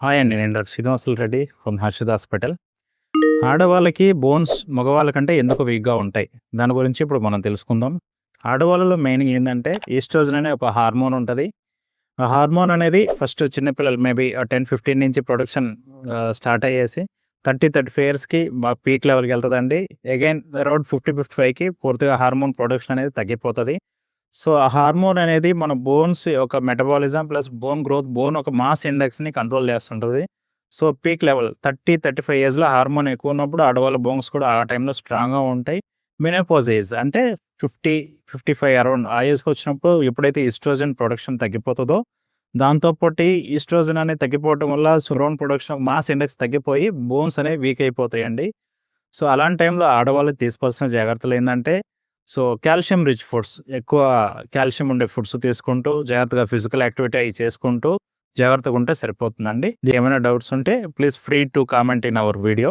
Hi అండి. నేను doctor Srinivasulu Reddy from Harshith hospital. ఆడవాళ్ళకి బోన్స్ మగవాళ్ళ కంటే ఎందుకు వీక్‌గా ఉంటాయి? దాని గురించి ఇప్పుడు మనం తెలుసుకుందాం. ఆడవాళ్ళలో మెయిన్‌గా ఏందంటే ఈస్ట్రోజన్ అనే ఒక హార్మోన్ ఉంటది. ఆ హార్మోన్ అనేది ఫస్ట్ చిన్న పిల్లలు మేబీ 10, 15 నుంచి ప్రొడక్షన్ స్టార్ట్ అయ్యేసి 30, 35 ఇయర్స్‌కి పీక్ లెవెల్‌కి వెళ్తదండి. అగైన్ అరౌండ్ 50, 55కి పూర్తిగా హార్మోన్ ప్రొడక్షన్ అనేది తగ్గిపోతది. సో, ఆ హార్మోన్ అనేది మన బోన్స్ యొక్క metabolism plus bone growth, bone ఒక మాస్ ఇండెక్స్‌ని కంట్రోల్ చేస్తుంటది. సో, పీక్ లెవెల్ 30, 35 ఇయర్స్‌లో హార్మోన్ ఎక్కువ ఉన్నప్పుడు ఆడవాళ్ళ బోన్స్ కూడా ఆ టైంలో స్ట్రాంగ్‌గా ఉంటాయి. మెనోపాజ్ ఏజ్ అంటే 50, 55 అరౌండ్ ఆ ఏజ్‌కి వచ్చినప్పుడు ఎప్పుడైతే ఈస్ట్రోజన్ ప్రొడక్షన్ తగ్గిపోతదో, దాంతో పాటు ఈస్ట్రోజన్ అనేది తగ్గిపోవడం వల్ల హోర్మోన్ ప్రొడక్షన్ మాస్ ఇండెక్స్ తగ్గిపోయి బోన్స్ అనేవి వీక్ అయిపోతాయండి. సో, అలాంటి టైంలో ఆడవాళ్ళు తీసుకోవాల్సిన జాగ్రత్తలేందంటే, సో, కాల్షియం రిచ్ ఫుడ్స్ ఎక్కువ కాల్షియం ఉండే ఫుడ్స్ తీసుకుంటూ, జాగ్రత్తగా ఫిజికల్ యాక్టివిటీ అయి చేసుకుంటూ, జాగ్రత్తగుంటే సరిపోతుందండి. ఏమైనా డౌట్స్ ఉంటే please free to comment in our video.